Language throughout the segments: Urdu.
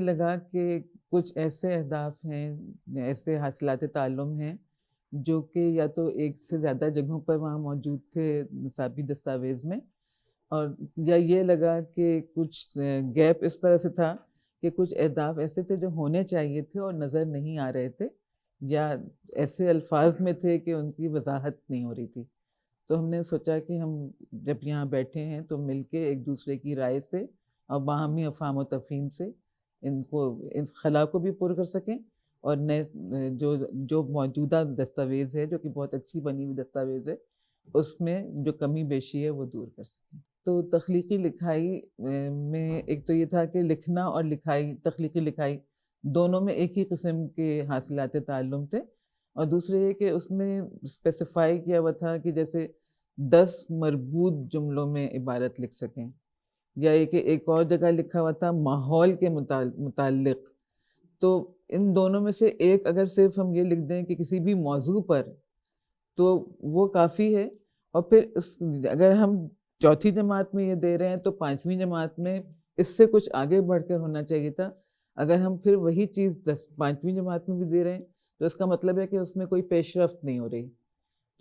لگا کہ کچھ ایسے اہداف ہیں، ایسے حاصلات تعلم ہیں جو کہ یا تو ایک سے زیادہ جگہوں پر وہاں موجود تھے نصابی دستاویز میں، اور یا یہ لگا کہ کچھ گیپ اس طرح سے تھا کہ کچھ اہداف ایسے تھے جو ہونے چاہیے تھے اور نظر نہیں آ رہے تھے، یا ایسے الفاظ میں تھے کہ ان کی وضاحت نہیں ہو رہی تھی۔ تو ہم نے سوچا کہ ہم جب یہاں بیٹھے ہیں تو مل کے ایک دوسرے کی رائے سے اور باہمی افہام و تفہیم سے اس خلا کو بھی پر کر سکیں، اور نئے جو موجودہ دستاویز ہے جو کہ بہت اچھی بنی ہوئی دستاویز ہے اس میں جو کمی بیشی ہے وہ دور کر سکیں۔ تو تخلیقی لکھائی میں ایک تو یہ تھا کہ لکھنا اور لکھائی، تخلیقی لکھائی دونوں میں ایک ہی قسم کے حاصلات تعلم تھے، اور دوسرے یہ کہ اس میں اسپیسیفائی کیا ہوا تھا کہ جیسے 10 مربوط جملوں میں عبارت لکھ سکیں، یا یہ کہ ایک اور جگہ لکھا ہوا تھا ماحول کے متعلق۔ تو ان دونوں میں سے ایک اگر صرف ہم یہ لکھ دیں کہ کسی بھی موضوع پر تو وہ کافی ہے، اور پھر اگر ہم چوتھی جماعت میں یہ دے رہے ہیں تو پانچویں جماعت میں اس سے کچھ آگے بڑھ کر ہونا چاہیے تھا۔ اگر ہم پھر وہی چیز پانچویں جماعت میں بھی دے رہے ہیں تو اس کا مطلب ہے کہ اس میں کوئی پیش رفت نہیں ہو رہی۔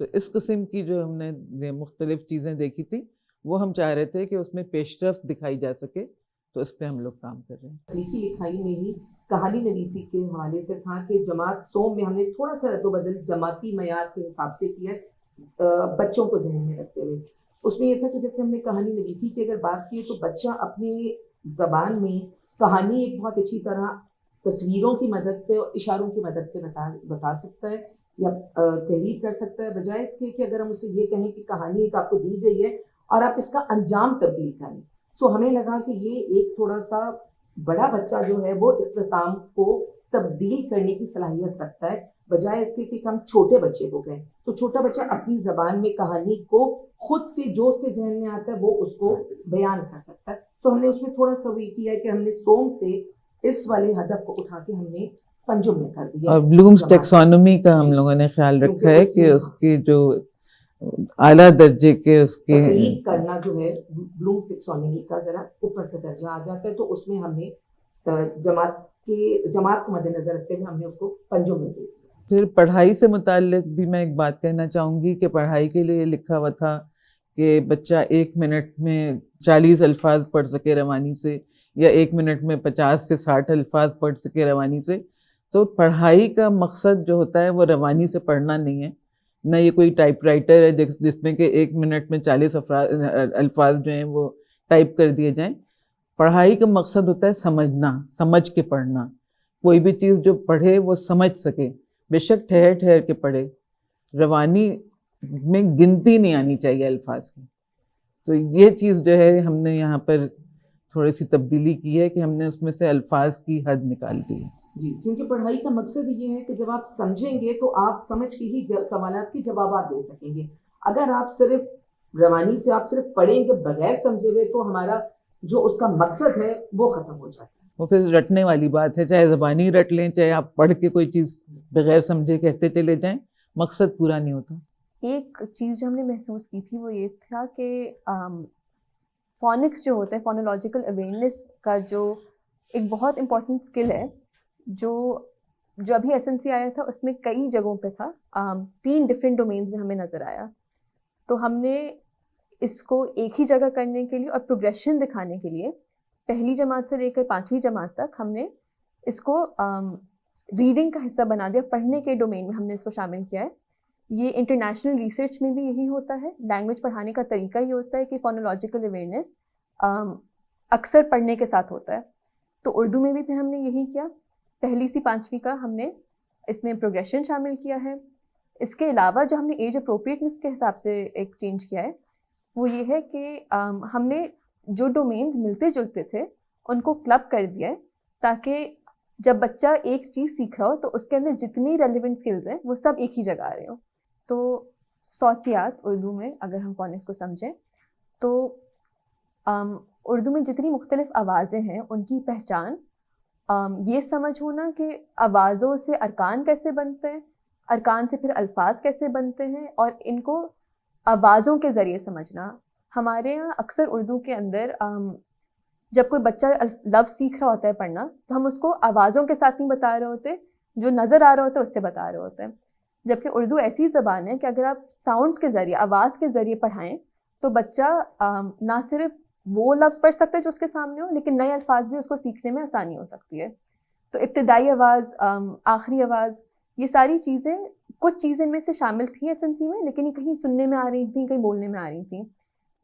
تو اس قسم کی جو ہم نے مختلف چیزیں دیکھی تھیں وہ ہم چاہ رہے تھے کہ اس میں پیش رفت دکھائی جا سکے، تو اس پہ ہم لوگ کام کر رہے ہیں۔ تخلیقی لکھائی میں ہی کہانی نویسی کے حوالے سے تھا کہ جماعت سوم میں ہم نے تھوڑا سا رد و بدل جماعتی معیار کے حساب سے کیا بچوں کو ذہن میں رکھتے ہوئے۔ اس میں یہ تھا کہ جیسے ہم نے کہانی نویسی کی اگر بات کی تو بچہ اپنی زبان میں کہانی ایک بہت اچھی طرح تصویروں کی مدد سے اور اشاروں کی مدد سے بتا سکتا ہے یا تحریر کر سکتا ہے، بجائے اس کے کہ اگر ہم اسے یہ کہیں کہ کہانی ایک آپ کو دی گئی ہے اور آپ اس کا انجام تبدیل کریں۔ سو ہمیں لگا کہ یہ ایک تھوڑا سا بڑا بچہ جو ہے وہ اختتام کو تبدیل کرنے کی صلاحیت رکھتا ہے، بجائے اس کے کہ ہم چھوٹے بچے کو کہیں۔ تو چھوٹا بچہ اپنی زبان میں کہانی کو خود سے جو اس کے ذہن میں آتا ہے وہ اس کو بیان کر سکتا ہے۔ سو ہم نے اس میں تھوڑا سا یہ کیا ہے کہ ہم نے سوم سے اس والے ہدف کو اٹھا کے ہم نے پنجم میں کر دیا، اور بلومز ٹیکسانومی کا ہم لوگوں نے خیال رکھا ہے کہ اس کی جو اعلیٰ درجے کے اس کے تحقیق کرنا جو ہے بلومز ٹیکسانومی کا ذرا اوپر کا درجہ آ جاتا ہے، تو اس میں ہم نے جماعت کو مد نظر رکھتے ہوئے ہم نے اس کو پنجم میں دے دیا۔ پھر پڑھائی سے متعلق بھی میں ایک بات کہنا چاہوں گی کہ پڑھائی کے لیے لکھا ہوا تھا کہ بچہ 1 منٹ میں 40 الفاظ پڑھ سکے روانی سے، یا 1 منٹ میں 50 سے 60 الفاظ پڑھ سکے روانی سے۔ تو پڑھائی کا مقصد جو ہوتا ہے وہ روانی سے پڑھنا نہیں ہے، نہ یہ کوئی ٹائپ رائٹر ہے جس میں کہ 1 منٹ میں 40 الفاظ جو ہیں وہ ٹائپ کر دیے جائیں۔ پڑھائی کا مقصد ہوتا ہے سمجھنا، سمجھ کے پڑھنا۔ کوئی بھی چیز جو پڑھے وہ سمجھ سکے، بے شک ٹھہر ٹھہر کے پڑھے، روانی میں گنتی نہیں آنی چاہیے الفاظ کی۔ تو یہ چیز جو ہے ہم نے یہاں پر تھوڑی سی تبدیلی کی ہے کہ ہم نے اس میں سے الفاظ کی حد نکال دی ہے۔ جی، کیونکہ پڑھائی کا مقصد یہ ہے کہ جب آپ سمجھیں گے تو آپ سمجھ کے ہی سوالات کے جوابات دے سکیں گے۔ اگر آپ صرف روانی سے آپ صرف پڑھیں گے بغیر سمجھے ہوئے تو ہمارا جو اس کا مقصد ہے وہ ختم ہو جاتا ہے۔ وہ پھر رٹنے والی بات ہے، چاہے زبانی رٹ لیں چاہے آپ پڑھ کے کوئی چیز بغیر سمجھے کہتے چلے جائیں، مقصد پورا نہیں ہوتا۔ ایک چیز جو ہم نے محسوس کی تھی وہ یہ تھا کہ فونکس جو ہوتا ہے، فونولوجیکل اویئرنیس کا جو ایک بہت امپورٹنٹ اسکل ہے، جو ابھی SNC آیا تھا اس میں کئی جگہوں پہ تھا، 3 ڈفرینٹ ڈومینز میں ہمیں نظر آیا۔ تو ہم نے اس کو ایک ہی جگہ کرنے کے لیے اور پروگریشن دکھانے کے لیے پہلی جماعت سے لے کر 5ویں جماعت تک ہم نے اس کو ریڈنگ کا حصہ بنا دیا، پڑھنے کے ڈومین میں ہم نے اس کو شامل کیا ہے۔ یہ انٹرنیشنل ریسرچ میں بھی یہی ہوتا ہے، لینگویج پڑھانے کا طریقہ یہ ہوتا ہے کہ فونولوجیکل اویئرنیس اکثر پڑھنے کے ساتھ ہوتا ہے۔ تو اردو میں بھی پھر ہم نے یہی کیا، پہلی سے 5ویں کا ہم نے اس میں پروگریشن شامل کیا ہے۔ اس کے علاوہ جو ہم نے ایج اپروپریٹنس کے حساب سے ایک چینج کیا ہے وہ یہ ہے کہ ہم نے جو ڈومینز ملتے جلتے تھے ان کو کلب کر دیا ہے، تاکہ جب بچہ ایک چیز سیکھ رہا ہو تو اس کے اندر جتنی ریلیونٹ سکلز ہیں وہ سب ایک ہی جگہ آ رہے ہوں۔ تو صوتیات اردو میں اگر ہم فونکس کو سمجھیں تو اردو میں جتنی مختلف آوازیں ہیں ان کی پہچان، یہ سمجھ ہونا کہ آوازوں سے ارکان کیسے بنتے ہیں، ارکان سے پھر الفاظ کیسے بنتے ہیں، اور ان کو آوازوں کے ذریعے سمجھنا۔ ہمارے یہاں اکثر اردو کے اندر جب کوئی بچہ لفظ سیکھ رہا ہوتا ہے پڑھنا تو ہم اس کو آوازوں کے ساتھ نہیں بتا رہے ہوتے, جو نظر آ رہا ہوتا ہے اس سے بتا رہے ہوتے ہیں. جبکہ اردو ایسی زبان ہے کہ اگر آپ ساؤنڈس کے ذریعے, آواز کے ذریعے پڑھائیں تو بچہ نہ صرف وہ لفظ پڑھ سکتا ہے جو اس کے سامنے ہو, لیکن نئے الفاظ بھی اس کو سیکھنے میں آسانی ہو سکتی ہے. تو ابتدائی آواز, آخری آواز, یہ ساری چیزیں, کچھ چیزیں ان میں سے شامل تھیں SNC میں, لیکن یہ کہیں سننے میں آ رہی تھیں, کہیں بولنے میں آ رہی تھیں.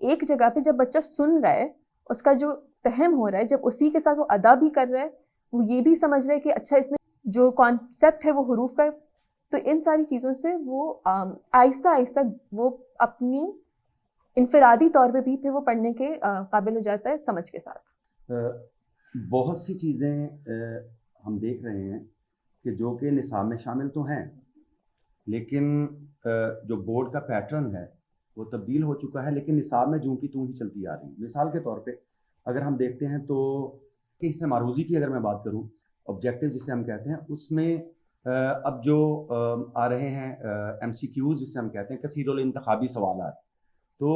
ایک جگہ پہ جب بچہ سن رہا ہے, اس کا جو فہم ہو رہا ہے, جب اسی کے ساتھ وہ ادا بھی کر رہا ہے, وہ یہ بھی سمجھ رہا ہے کہ اچھا اس میں جو کانسیپٹ ہے وہ حروف کا ہے, تو ان ساری چیزوں سے وہ آہستہ آہستہ وہ اپنی انفرادی طور پہ بھی پھر وہ پڑھنے کے قابل ہو جاتا ہے سمجھ کے ساتھ. بہت سی چیزیں ہم دیکھ رہے ہیں کہ جو کہ نصاب میں شامل تو ہیں, لیکن جو بورڈ کا پیٹرن ہے وہ تبدیل ہو چکا ہے, لیکن نصاب میں جوں کی توں ہی چلتی آ رہی ہے. مثال کے طور پہ اگر ہم دیکھتے ہیں تو اس سے معروضی کی اگر میں بات کروں, آبجیکٹیو جسے ہم کہتے ہیں, اس میں اب جو آ رہے ہیں MCQs جسے ہم کہتے ہیں, کثیر الانتخابی سوالات, تو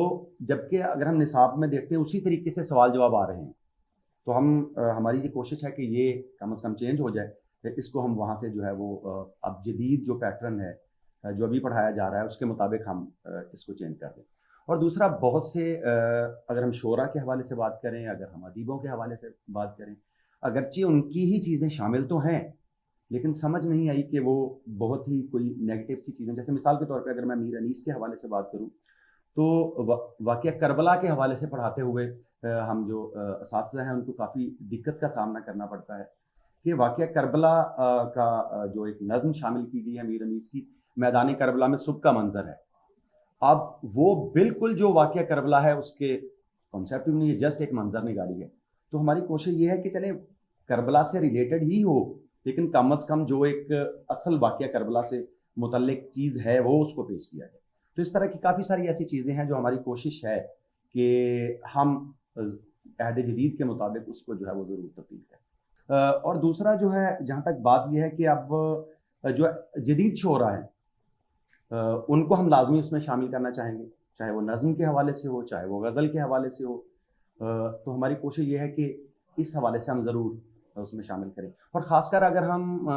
جبکہ اگر ہم نصاب میں دیکھتے ہیں اسی طریقے سے سوال جواب آ رہے ہیں, تو ہماری یہ کوشش ہے کہ یہ کم از کم چینج ہو جائے, اس کو ہم وہاں سے جو ہے وہ اب جدید جو پیٹرن ہے جو ابھی پڑھایا جا رہا ہے اس کے مطابق ہم اس کو چینج کر دیں. اور دوسرا, بہت سے اگر ہم شعراء کے حوالے سے بات کریں, اگر ہم ادیبوں کے حوالے سے بات کریں, اگرچہ ان کی ہی چیزیں شامل تو ہیں, لیکن سمجھ نہیں آئی کہ وہ بہت ہی کوئی نیگیٹو سی چیزیں, جیسے مثال کے طور پہ اگر میں میر انیس کے حوالے سے بات کروں تو واقعہ کربلا کے حوالے سے پڑھاتے ہوئے ہم جو اساتذہ ہیں ان کو کافی دقت کا سامنا کرنا پڑتا ہے کہ واقعہ کربلا کا جو ایک نظم شامل کی گئی ہے میر انیس کی, میدان کربلا میں صبح کا منظر ہے. اب وہ بالکل جو واقعہ کربلا ہے اس کے کانسیپٹ میں نہیں, جسٹ ایک منظر نگاری ہے. تو ہماری کوشش یہ ہے کہ چلے کربلا سے ریلیٹڈ ہی ہو, لیکن کم از کم جو ایک اصل واقعہ کربلا سے متعلق چیز ہے وہ اس کو پیش کیا جائے. تو اس طرح کی کافی ساری ایسی چیزیں ہیں جو ہماری کوشش ہے کہ ہم عہد جدید کے مطابق اس کو جو ہے وہ ضرور تبدیل کریں. اور دوسرا جو ہے, جہاں تک بات یہ ہے کہ اب جو جدید شعراء ہیں ان کو ہم لازمی اس میں شامل کرنا چاہیں گے, چاہے وہ نظم کے حوالے سے ہو, چاہے وہ غزل کے حوالے سے ہو. تو ہماری کوشش یہ ہے کہ اس حوالے سے ہم ضرور اس میں شامل کریں. اور خاص کر اگر ہم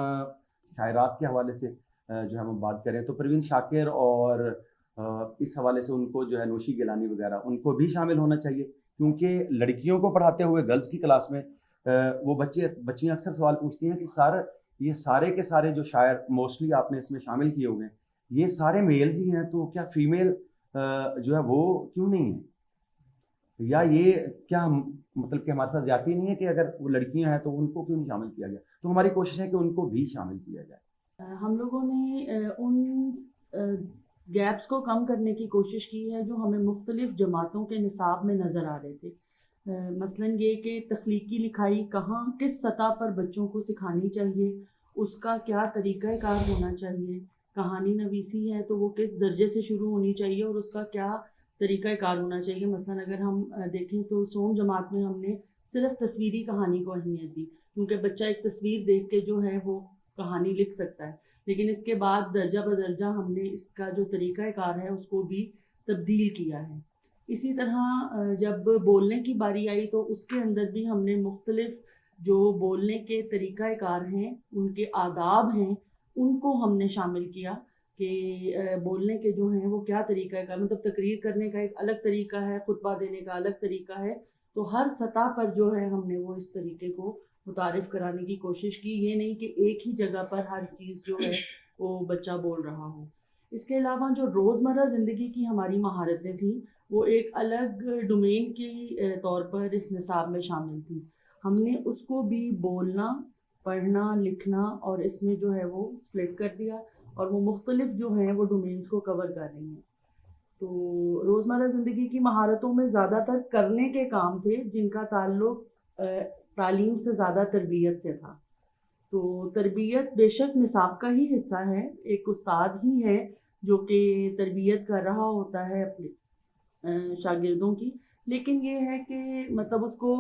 شاعرات کے حوالے سے جو ہم بات کریں تو پروین شاکر اور اس حوالے سے ان کو جو ہے نوشی گیلانی وغیرہ ان کو بھی شامل ہونا چاہیے, کیونکہ لڑکیوں کو پڑھاتے ہوئے گرلز کی کلاس میں وہ بچیاں اکثر سوال پوچھتی ہیں کہ یہ سارے کے سارے جو شاعر موسٹلی آپ نے اس میں شامل کیے ہوئے ہیں یہ سارے میلز ہی ہیں, تو کیا فیمیل جو ہے وہ کیوں نہیں ہیں, یا یہ کیا مطلب کہ ہمارے ساتھ زیادتی نہیں ہے کہ اگر وہ لڑکیاں ہیں تو ان کو کیوں نہیں شامل کیا گیا. تو ہماری کوشش ہے کہ ان کو بھی شامل کیا جائے. ہم لوگوں نے ان گیپس کو کم کرنے کی کوشش کی ہے جو ہمیں مختلف جماعتوں کے نصاب میں نظر آ رہے تھے. مثلاً یہ کہ تخلیقی لکھائی کہاں کس سطح پر بچوں کو سکھانی چاہیے, اس کا کیا طریقہ کار ہونا چاہیے, کہانی نویسی ہے تو وہ کس درجے سے شروع ہونی چاہیے اور اس کا کیا طریقہ کار ہونا چاہیے. مثلاً اگر ہم دیکھیں تو سوم جماعت میں ہم نے صرف تصویری کہانی کو اہمیت دی, کیونکہ بچہ ایک تصویر دیکھ کے جو ہے وہ کہانی لکھ سکتا ہے, لیکن اس کے بعد درجہ بدرجہ ہم نے اس کا جو طریقہ کار ہے اس کو بھی تبدیل کیا ہے. اسی طرح جب بولنے کی باری آئی تو اس کے اندر بھی ہم نے مختلف جو بولنے کے طریقہ کار ہیں, ان کے آداب ہیں, ان کو ہم نے شامل کیا کہ بولنے کے جو ہیں وہ کیا طریقہ کار, مطلب تقریر کرنے کا ایک الگ طریقہ ہے, خطبہ دینے کا الگ طریقہ ہے. تو ہر سطح پر جو ہے ہم نے وہ اس طریقے کو متعارف کرانے کی کوشش کی, یہ نہیں کہ ایک ہی جگہ پر ہر چیز جو ہے وہ بچہ بول رہا ہو. اس کے علاوہ جو روزمرہ زندگی کی ہماری مہارتیں تھیں وہ ایک الگ ڈومین کی طور پر اس نصاب میں شامل تھیں. ہم نے اس کو بھی بولنا, پڑھنا, لکھنا اور اس میں جو ہے وہ سپلٹ کر دیا, اور وہ مختلف جو ہیں وہ ڈومینز کو کور کر رہی ہیں. تو روزمرہ زندگی کی مہارتوں میں زیادہ تر کرنے کے کام تھے جن کا تعلق تعلیم سے زیادہ تربیت سے تھا. تو تربیت بے شک نصاب کا ہی حصہ ہے, ایک استاد ہی ہے جو کہ تربیت کر رہا ہوتا ہے اپنے شاگردوں کی, لیکن یہ ہے کہ مطلب اس کو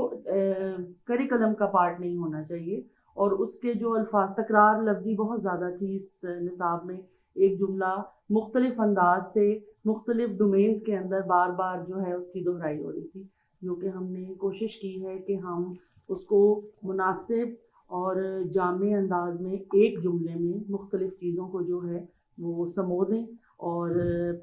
کریکلم کا پارٹ نہیں ہونا چاہیے. اور اس کے جو الفاظ, تکرار لفظی بہت زیادہ تھی اس نصاب میں, ایک جملہ مختلف انداز سے مختلف ڈومینز کے اندر بار بار جو ہے اس کی دہرائی ہو رہی تھی. جو کہ ہم نے کوشش کی ہے کہ ہم اس کو مناسب اور جامع انداز میں ایک جملے میں مختلف چیزوں کو جو ہے وہ سمو دیں اور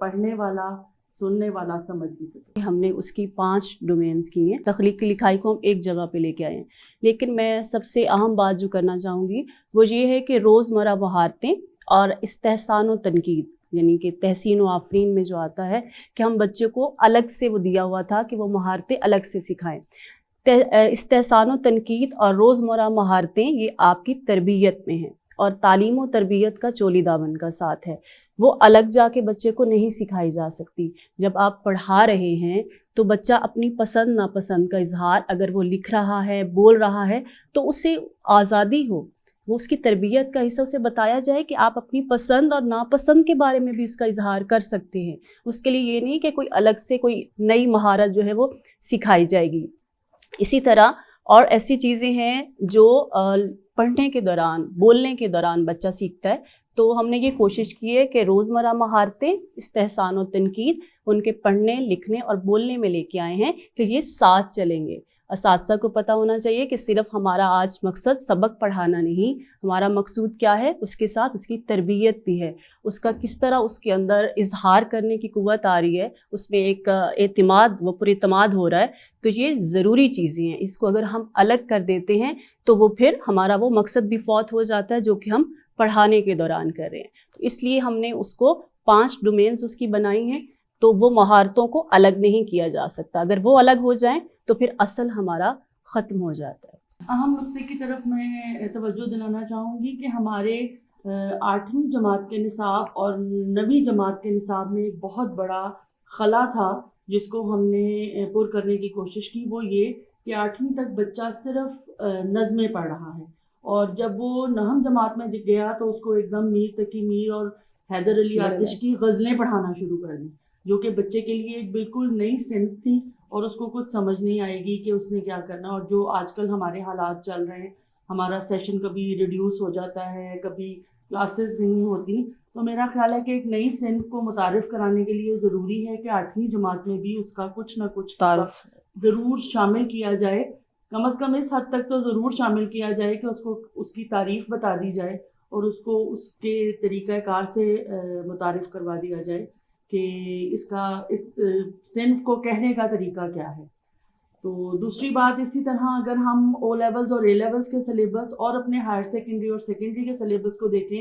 پڑھنے والا سننے والا سمجھ بھی سکے. ہم نے اس کی 5 ڈومینز کی ہیں. تخلیقی لکھائی کو ہم ایک جگہ پہ لے کے آئے ہیں، لیکن میں سب سے اہم بات جو کرنا چاہوں گی وہ یہ ہے کہ روزمرہ مہارتیں اور استحسان و تنقید، یعنی کہ تحسین و آفرین میں جو آتا ہے کہ ہم بچے کو الگ سے وہ دیا ہوا تھا کہ وہ مہارتیں الگ سے سکھائیں. استحسان و تنقید اور روزمرہ مہارتیں یہ آپ کی تربیت میں ہیں اور تعلیم و تربیت کا چولی دامن کا ساتھ ہے، وہ الگ جا کے بچے کو نہیں سکھائی جا سکتی. جب آپ پڑھا رہے ہیں تو بچہ اپنی پسند ناپسند کا اظہار اگر وہ لکھ رہا ہے، بول رہا ہے، تو اسے آزادی ہو، وہ اس کی تربیت کا حصہ، اسے بتایا جائے کہ آپ اپنی پسند اور ناپسند کے بارے میں بھی اس کا اظہار کر سکتے ہیں. اس کے لیے یہ نہیں کہ کوئی الگ سے کوئی نئی مہارت جو ہے وہ سکھائی جائے گی. اسی طرح اور ایسی چیزیں ہیں جو پڑھنے کے دوران، بولنے کے دوران بچہ سیکھتا ہے، تو ہم نے یہ کوشش کی ہے کہ روزمرہ مہارتیں، استحسان و تنقید ان کے پڑھنے، لکھنے اور بولنے میں لے کے آئے ہیں کہ یہ ساتھ چلیں گے. اساتذہ کو پتہ ہونا چاہیے کہ صرف ہمارا آج مقصد سبق پڑھانا نہیں، ہمارا مقصود کیا ہے، اس کے ساتھ اس کی تربیت بھی ہے، اس کا کس طرح اس کے اندر اظہار کرنے کی قوت آ رہی ہے، اس میں ایک اعتماد، وہ پر اعتماد ہو رہا ہے. تو یہ ضروری چیزیں ہیں. اس کو اگر ہم الگ کر دیتے ہیں تو وہ پھر ہمارا وہ مقصد بھی فوت ہو جاتا ہے جو کہ ہم پڑھانے کے دوران کر رہے ہیں. تو اس لیے ہم نے اس کو 5 ڈومینز اس کی بنائی ہیں، تو وہ مہارتوں کو الگ نہیں کیا جا سکتا. اگر وہ الگ ہو جائیں تو پھر اصل ہمارا ختم ہو جاتا ہے. اہم نقطے کی طرف میں توجہ دلانا چاہوں گی کہ ہمارے 8ویں جماعت کے نصاب اور 9ویں جماعت کے نصاب میں ایک بہت بڑا خلا تھا جس کو ہم نے پر کرنے کی کوشش کی. وہ یہ کہ 8ویں تک بچہ صرف نظمیں پڑھ رہا ہے، اور جب وہ 9ویں جماعت میں گیا تو اس کو ایک دم میر تقی میر اور حیدر علی آتش کی غزلیں پڑھانا شروع کر دیں، جو کہ بچے کے لیے ایک بالکل نئی صنف تھی اور اس کو کچھ سمجھ نہیں آئے گی کہ اس نے کیا کرنا. اور جو آج کل ہمارے حالات چل رہے ہیں، ہمارا سیشن کبھی ریڈیوس ہو جاتا ہے، کبھی کلاسز نہیں ہوتی، تو میرا خیال ہے کہ ایک نئی صنف کو متعارف کرانے کے لیے ضروری ہے کہ 8ویں جماعت میں بھی اس کا کچھ نہ کچھ تعارف ضرور شامل کیا جائے. کم از کم اس حد تک تو ضرور شامل کیا جائے کہ اس کو اس کی تعریف بتا دی جائے اور اس کو اس کے طریقہ کار سے متعارف کروا دیا جائے کہ اس صنف کو کہنے کا طریقہ کیا ہے. تو دوسری بات، اسی طرح اگر ہم او لیولز اور اے لیولز کے سلیبس اور اپنے ہائر سیکنڈری اور سیکنڈری کے سلیبس کو دیکھیں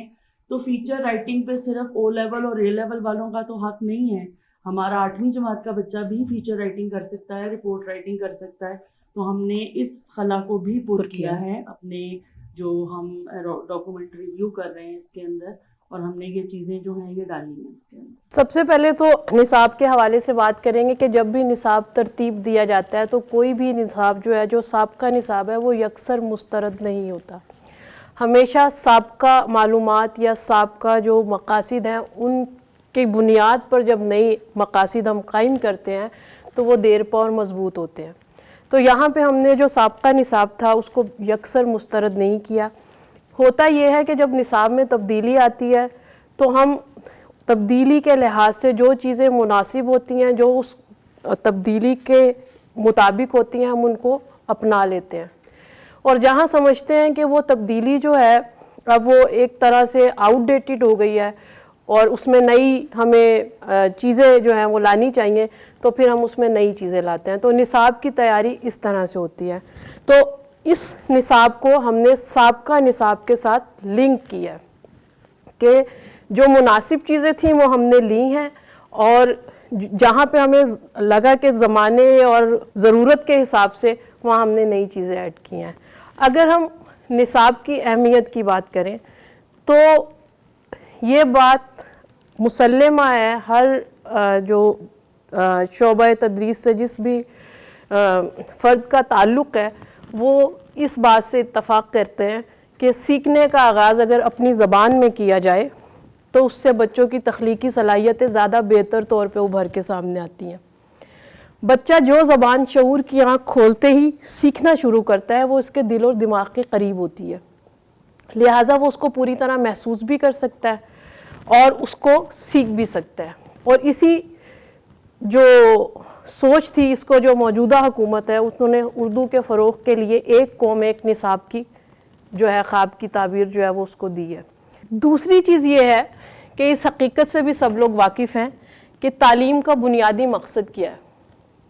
تو فیچر رائٹنگ پہ صرف او لیول اور اے لیول والوں کا تو حق نہیں ہے. ہمارا 8ویں جماعت کا بچہ بھی فیچر رائٹنگ کر سکتا ہے، رپورٹ رائٹنگ کر سکتا ہے. تو ہم نے اس خلا کو بھی پر کیا ہے اپنے جو ہم ڈاکومنٹ ریویو کر رہے ہیں اس کے اندر، اور ہم نے یہ چیزیں جو ہیں یہ ڈالی ہیں اس کے اندر. سب سے پہلے تو نصاب کے حوالے سے بات کریں گے کہ جب بھی نصاب ترتیب دیا جاتا ہے تو کوئی بھی نصاب جو ہے، جو سابقہ نصاب ہے، وہ یکسر مسترد نہیں ہوتا. ہمیشہ سابقہ معلومات یا سابقہ جو مقاصد ہیں ان کی بنیاد پر جب نئی مقاصد ہم قائم کرتے ہیں تو وہ دیر پا اور مضبوط ہوتے ہیں. تو یہاں پہ ہم نے جو سابقہ نصاب تھا اس کو یکسر مسترد نہیں کیا. ہوتا یہ ہے کہ جب نصاب میں تبدیلی آتی ہے تو ہم تبدیلی کے لحاظ سے جو چیزیں مناسب ہوتی ہیں، جو اس تبدیلی کے مطابق ہوتی ہیں، ہم ان کو اپنا لیتے ہیں. اور جہاں سمجھتے ہیں کہ وہ تبدیلی جو ہے اب وہ ایک طرح سے آؤٹ ڈیٹڈ ہو گئی ہے اور اس میں نئی ہمیں چیزیں جو ہیں وہ لانی چاہیے، تو پھر ہم اس میں نئی چیزیں لاتے ہیں. تو نصاب کی تیاری اس طرح سے ہوتی ہے. تو اس نصاب کو ہم نے سابقہ نصاب کے ساتھ لنک کیا ہے کہ جو مناسب چیزیں تھیں وہ ہم نے لی ہیں، اور جہاں پہ ہمیں لگا کہ زمانے اور ضرورت کے حساب سے وہاں ہم نے نئی چیزیں ایڈ کی ہیں. اگر ہم نصاب کی اہمیت کی بات کریں تو یہ بات مسلمہ ہے، ہر جو شعبہ تدریس سے جس بھی فرد کا تعلق ہے وہ اس بات سے اتفاق کرتے ہیں کہ سیکھنے کا آغاز اگر اپنی زبان میں کیا جائے تو اس سے بچوں کی تخلیقی صلاحیتیں زیادہ بہتر طور پہ ابھر کے سامنے آتی ہیں. بچہ جو زبان شعور کی آنکھ کھولتے ہی سیکھنا شروع کرتا ہے وہ اس کے دل اور دماغ کے قریب ہوتی ہے، لہٰذا وہ اس کو پوری طرح محسوس بھی کر سکتا ہے اور اس کو سیکھ بھی سکتا ہے. اور اسی جو سوچ تھی اس کو جو موجودہ حکومت ہے انہوں نے اردو کے فروغ کے لیے ایک قوم ایک نصاب کی جو ہے خواب کی تعبیر جو ہے وہ اس کو دی ہے۔ دوسری چیز یہ ہے کہ اس حقیقت سے بھی سب لوگ واقف ہیں کہ تعلیم کا بنیادی مقصد کیا ہے۔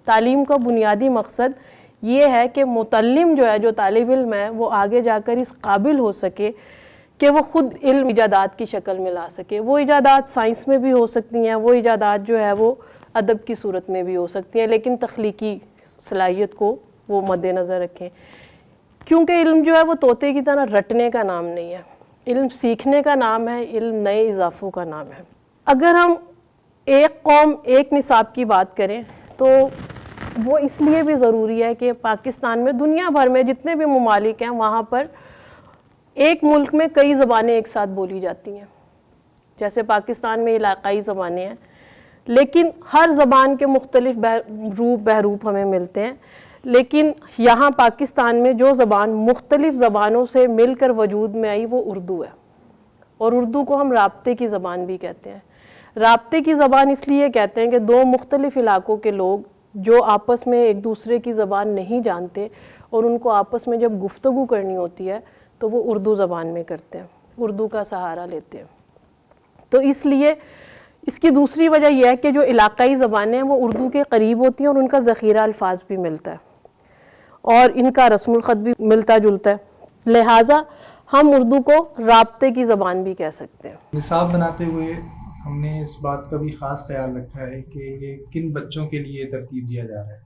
تعلیم کا بنیادی مقصد یہ ہے کہ متعلم جو ہے، جو طالب علم ہے، وہ آگے جا کر اس قابل ہو سکے کہ وہ خود علم ایجادات کی شکل میں لا سکے۔ وہ ایجادات سائنس میں بھی ہو سکتی ہیں، وہ ایجادات جو ہے وہ ادب کی صورت میں بھی ہو سکتی ہیں، لیکن تخلیقی صلاحیت کو وہ مد نظر رکھیں، کیونکہ علم جو ہے وہ طوطے کی طرح رٹنے کا نام نہیں ہے، علم سیکھنے کا نام ہے، علم نئے اضافوں کا نام ہے۔ اگر ہم ایک قوم ایک نصاب کی بات کریں تو وہ اس لیے بھی ضروری ہے کہ پاکستان میں، دنیا بھر میں جتنے بھی ممالک ہیں، وہاں پر ایک ملک میں کئی زبانیں ایک ساتھ بولی جاتی ہیں۔ جیسے پاکستان میں علاقائی زبانیں ہیں، لیکن ہر زبان کے مختلف بحروپ ہمیں ملتے ہیں، لیکن یہاں پاکستان میں جو زبان مختلف زبانوں سے مل کر وجود میں آئی وہ اردو ہے، اور اردو کو ہم رابطے کی زبان بھی کہتے ہیں۔ رابطے کی زبان اس لیے کہتے ہیں کہ دو مختلف علاقوں کے لوگ جو آپس میں ایک دوسرے کی زبان نہیں جانتے اور ان کو آپس میں جب گفتگو کرنی ہوتی ہے تو وہ اردو زبان میں کرتے ہیں، اردو کا سہارا لیتے ہیں۔ تو اس لیے اس کی دوسری وجہ یہ ہے کہ جو علاقائی زبانیں ہیں وہ اردو کے قریب ہوتی ہیں اور ان کا ذخیرہ الفاظ بھی ملتا ہے اور ان کا رسم الخط بھی ملتا جلتا ہے، لہٰذا ہم اردو کو رابطے کی زبان بھی کہہ سکتے ہیں۔ نصاب بناتے ہوئے ہم نے اس بات کا بھی خاص خیال رکھا ہے کہ یہ کن بچوں کے لیے ترتیب دیا جا رہا ہے،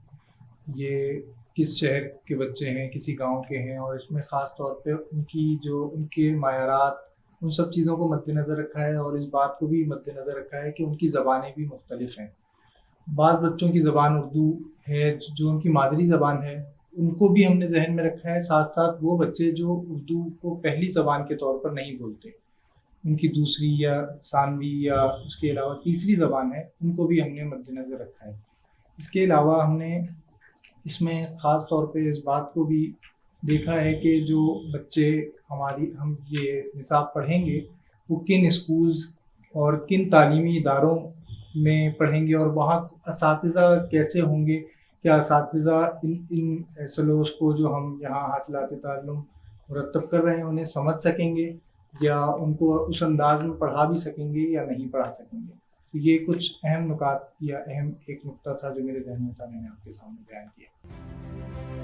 یہ کس شہر کے بچے ہیں، کسی گاؤں کے ہیں، اور اس میں خاص طور پہ ان کے معیارات، ان سب چیزوں کو مد نظر رکھا ہے، اور اس بات کو بھی مد نظر رکھا ہے کہ ان کی زبانیں بھی مختلف ہیں۔ بعض بچوں کی زبان اردو ہے جو ان کی مادری زبان ہے، ان کو بھی ہم نے ذہن میں رکھا ہے، ساتھ ساتھ وہ بچے جو اردو کو پہلی زبان کے طور پر نہیں بولتے، ان کی دوسری یا ثانوی یا اس کے علاوہ تیسری زبان ہے، ان کو بھی ہم نے مد نظر رکھا ہے۔ اس کے علاوہ ہم نے اس میں خاص طور پہ اس بات کو بھی دیکھا ہے کہ جو بچے ہم یہ نصاب پڑھیں گے وہ کن اسکولز اور کن تعلیمی اداروں میں پڑھیں گے، اور وہاں اساتذہ کیسے ہوں گے، کیا اساتذہ ان سلوس کو جو ہم یہاں حاصلات تعلم مرتب کر رہے ہیں انہیں سمجھ سکیں گے، یا ان کو اس انداز میں پڑھا بھی سکیں گے یا نہیں پڑھا سکیں گے۔ تو یہ کچھ اہم نکات یا اہم ایک نقطہ تھا جو میرے ذہن میں تھا، میں نے آپ کے سامنے بیان کیا۔